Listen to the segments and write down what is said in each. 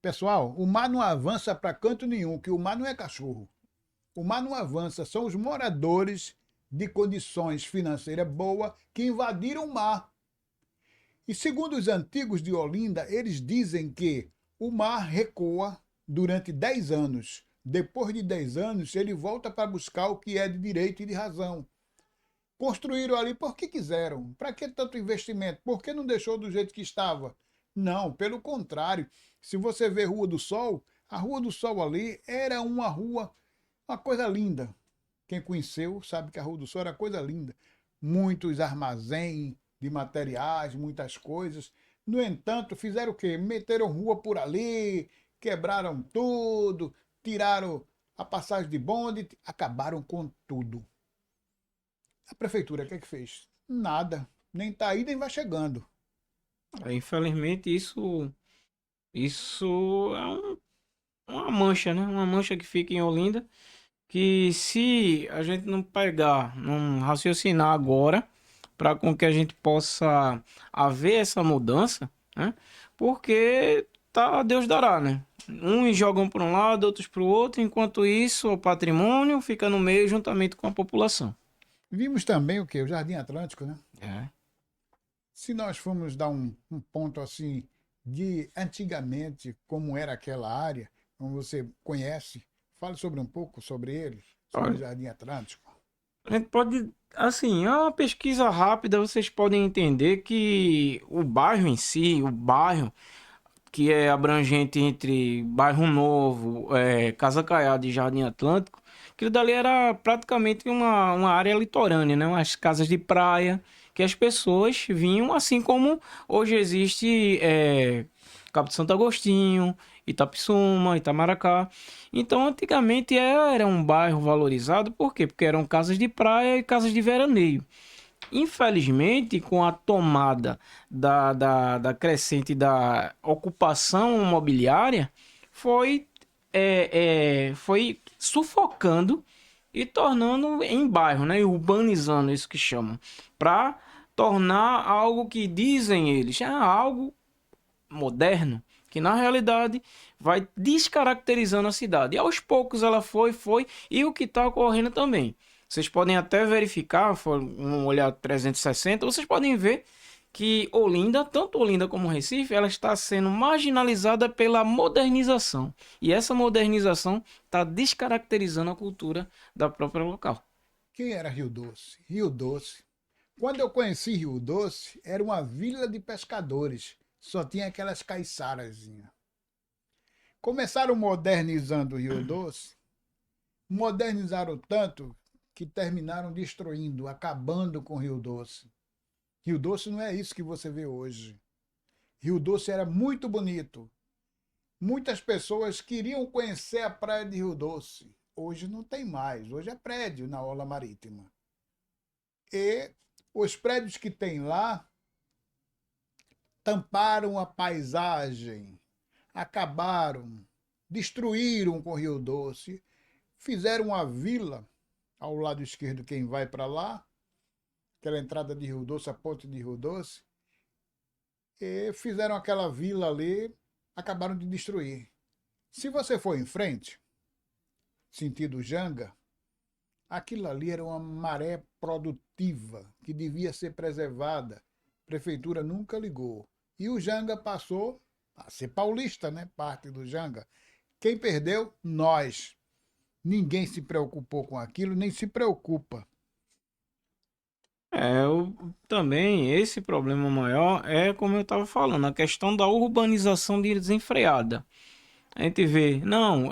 Pessoal, o mar não avança para canto nenhum, que o mar não é cachorro. O mar não avança, são os moradores de condições financeiras boas que invadiram o mar. E segundo os antigos de Olinda, eles dizem que o mar recua durante 10 anos. Depois de 10 anos, ele volta para buscar o que é de direito e de razão. Construíram ali porque quiseram. Para que tanto investimento? Por que não deixou do jeito que estava? Não, pelo contrário. Se você vê Rua do Sol, a Rua do Sol ali era uma rua, uma coisa linda. Quem conheceu sabe que a Rua do Sol era coisa linda. Muitos armazéns de materiais, muitas coisas. No entanto, fizeram o quê? Meteram rua por ali, quebraram tudo, tiraram a passagem de bonde, acabaram com tudo. A prefeitura, o que é que fez? Nada. Nem tá aí, nem vai chegando. Infelizmente, isso é uma mancha, né? Uma mancha que fica em Olinda, que se a gente não pegar, não raciocinar agora, para com que a gente possa haver essa mudança, né? Porque tá, Deus dará, né? Uns jogam para um lado, outros para o outro, enquanto isso o patrimônio fica no meio juntamente com a população. Vimos também o quê? O Jardim Atlântico, né? É. Se nós formos dar um ponto assim de antigamente, como era aquela área, como você conhece, fale sobre um pouco sobre ele, sobre o Olha, Jardim Atlântico. a gente pode, assim, é uma pesquisa rápida, vocês podem entender que o bairro em si, o bairro que é abrangente entre Bairro Novo, Casa Caiada e Jardim Atlântico, aquilo dali era praticamente uma área litorânea, né? Umas casas de praia que as pessoas vinham, assim como hoje existe Cabo de Santo Agostinho, Itapissuma, Itamaracá. Então, antigamente era um bairro valorizado, por quê? Porque eram casas de praia e casas de veraneio. Infelizmente, com a tomada da crescente da ocupação imobiliária, foi, foi sufocando e tornando em bairro, né? Urbanizando, isso que chamam, para tornar algo que dizem eles, algo moderno, que na realidade vai descaracterizando a cidade. E aos poucos ela foi, e o que está ocorrendo também. Vocês podem até verificar, for um olhar 360, vocês podem ver que Olinda, tanto Olinda como Recife, ela está sendo marginalizada pela modernização. E essa modernização está descaracterizando a cultura da própria local. Quem era Rio Doce? Rio Doce. Quando eu conheci Rio Doce, era uma vila de pescadores. Só tinha aquelas caiçarazinhas. Começaram modernizando Rio Doce, modernizaram tanto que terminaram destruindo, acabando com Rio Doce. Rio Doce não é isso que você vê hoje. Rio Doce era muito bonito. Muitas pessoas queriam conhecer a praia de Rio Doce. Hoje não tem mais. Hoje é prédio na orla marítima. E os prédios que tem lá tamparam a paisagem, acabaram, destruíram com Rio Doce, fizeram uma vila ao lado esquerdo quem vai para lá, aquela entrada de Rio Doce, a ponte de Rio Doce, e fizeram aquela vila ali, acabaram de destruir. Se você for em frente, sentido Janga, aquilo ali era uma maré produtiva que devia ser preservada. A prefeitura nunca ligou. E o Janga passou a ser paulista, né? Parte do Janga. Quem perdeu? Nós. Ninguém se preocupou com aquilo, nem se preocupa. Também esse problema maior é, como eu estava falando, a questão da urbanização desenfreada. A gente vê, não,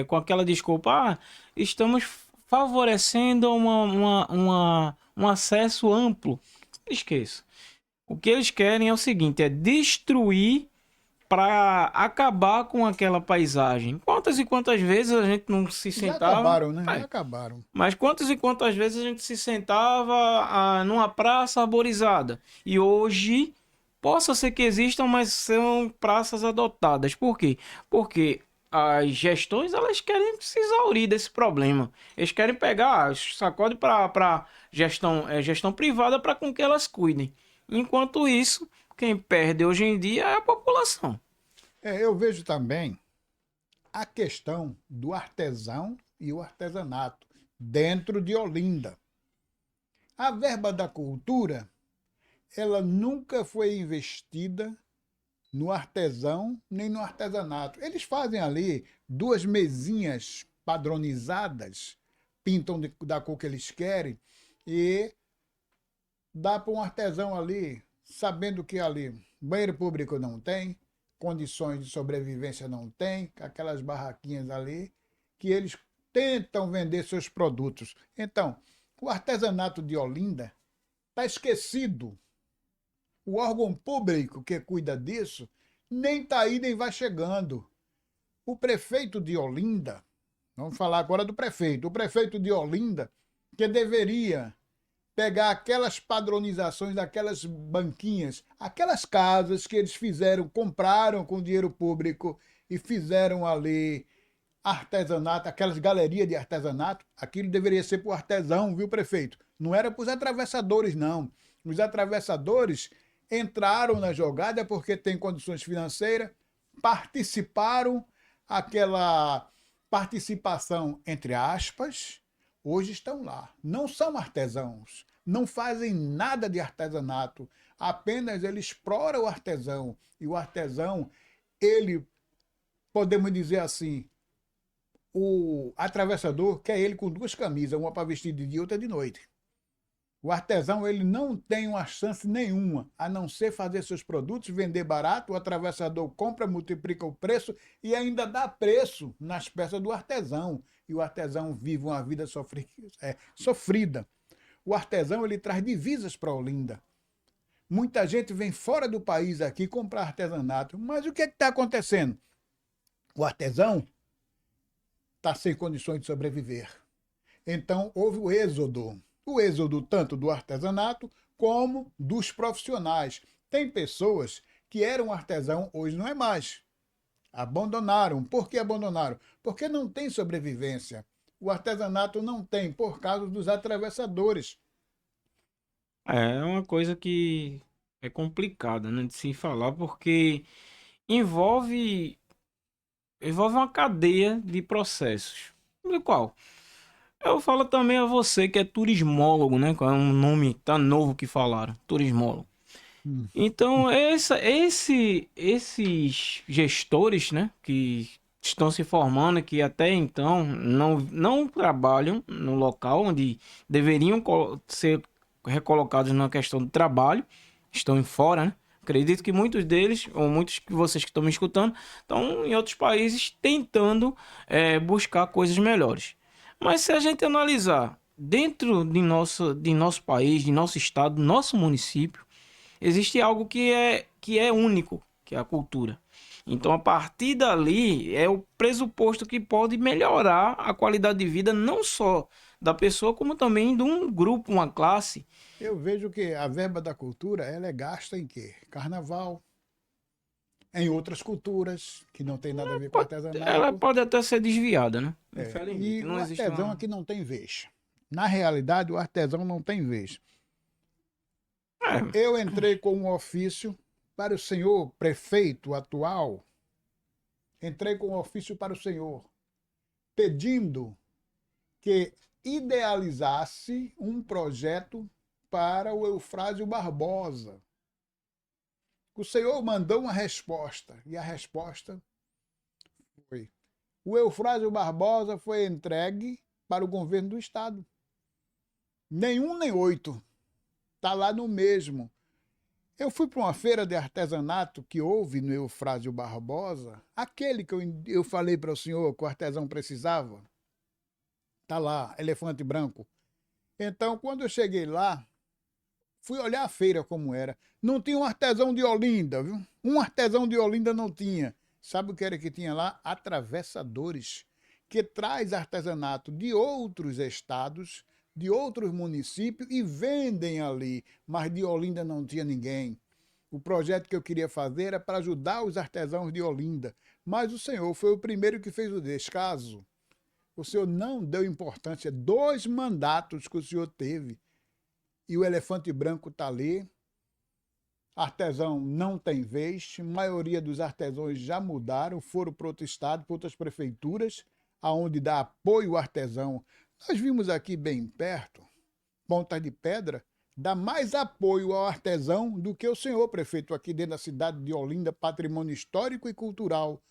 com aquela desculpa, estamos favorecendo um acesso amplo. Esqueça. O que eles querem é o seguinte, é destruir para acabar com aquela paisagem. Quantas e quantas vezes a gente não se Já sentava? acabaram, né? Já acabaram. Mas quantas e quantas vezes a gente se sentava numa praça arborizada? E hoje, possa ser que existam, mas são praças adotadas. Por quê? Porque as gestões elas querem se exaurir desse problema. Eles querem pegar, sacode para gestão privada para com que elas cuidem. Enquanto isso, quem perde hoje em dia é a população. Eu vejo também a questão do artesão e o artesanato dentro de Olinda. A verba da cultura, ela nunca foi investida no artesão nem no artesanato. Eles fazem ali duas mesinhas padronizadas, pintam da cor que eles querem e dá para um artesão ali, sabendo que ali banheiro público não tem, condições de sobrevivência não tem, aquelas barraquinhas ali, que eles tentam vender seus produtos. Então, o artesanato de Olinda está esquecido. O órgão público que cuida disso nem está aí nem vai chegando. O prefeito de Olinda, vamos falar agora do prefeito, o prefeito de Olinda, que deveria pegar aquelas padronizações daquelas banquinhas, aquelas casas que eles fizeram, compraram com dinheiro público e fizeram ali artesanato, aquelas galerias de artesanato, aquilo deveria ser para o artesão, viu, prefeito? Não era para os atravessadores, não. Os atravessadores entraram na jogada porque têm condições financeiras, participaram, aquela participação, entre aspas, hoje estão lá. Não são artesãos, não fazem nada de artesanato, apenas ele explora o artesão. E o artesão, ele, podemos dizer assim, o atravessador quer ele com duas camisas, uma para vestir de dia e outra de noite. O artesão ele não tem uma chance nenhuma, a não ser fazer seus produtos, vender barato, o atravessador compra, multiplica o preço e ainda dá preço nas peças do artesão. E o artesão vive uma vida sofrida. O artesão ele traz divisas para Olinda. Muita gente vem fora do país aqui comprar artesanato, mas o que está acontecendo? O artesão está sem condições de sobreviver. Então houve o êxodo tanto do artesanato como dos profissionais. Tem pessoas que eram artesão, hoje não é mais. Abandonaram. Por que abandonaram? Porque não tem sobrevivência. O artesanato não tem, por causa dos atravessadores. É uma coisa que é complicada, né, de se falar, porque envolve, envolve uma cadeia de processos. Do qual? Eu falo também a você que é turismólogo, né? Que é um nome tá novo que falaram, turismólogo. Hum. Então, esses gestores, né, que estão se formando, que até então não trabalham no local onde deveriam ser recolocados na questão do trabalho, estão em fora, né? Acredito que muitos deles, ou muitos que vocês que estão me escutando, estão em outros países tentando buscar coisas melhores. Mas se a gente analisar dentro de nosso país, de nosso estado, nosso município, existe algo que é único, que é a cultura. Então, a partir dali, é o pressuposto que pode melhorar a qualidade de vida não só da pessoa, como também de um grupo, uma classe. Eu vejo que a verba da cultura ela é gasta em quê? Carnaval, em outras culturas, que não tem nada a ver com Ela artesanato. pode até ser desviada, né? E Infelizmente, o não existe artesão uma... aqui não tem vez. Na realidade, o artesão não tem vez. É, Eu entrei com um ofício para o senhor prefeito atual, entrei com um ofício para o senhor, pedindo que idealizasse um projeto para o Eufrásio Barbosa. O senhor mandou uma resposta, e a resposta foi: o Eufrásio Barbosa foi entregue para o governo do estado. Nenhum nem oito. Está lá no mesmo. Eu fui para uma feira de artesanato que houve no Eufrásio Barbosa, aquele que eu falei para o senhor que o artesão precisava. Está lá, elefante branco. Então, quando eu cheguei lá, fui olhar a feira como era. Não tinha um artesão de Olinda, viu? Um artesão de Olinda não tinha. Sabe o que era que tinha lá? Atravessadores, que traz artesanato de outros estados, de outros municípios e vendem ali. Mas de Olinda não tinha ninguém. O projeto que eu queria fazer era para ajudar os artesãos de Olinda. Mas o senhor foi o primeiro que fez o descaso. O senhor não deu importância. 2 mandatos que o senhor teve. E o elefante branco está ali. Artesão não tem vez, a maioria dos artesãos já mudaram, foram para outro estado, para outras prefeituras, aonde dá apoio ao artesão. Nós vimos aqui bem perto, Ponta de Pedra, dá mais apoio ao artesão do que o senhor prefeito aqui dentro da cidade de Olinda, patrimônio histórico e cultural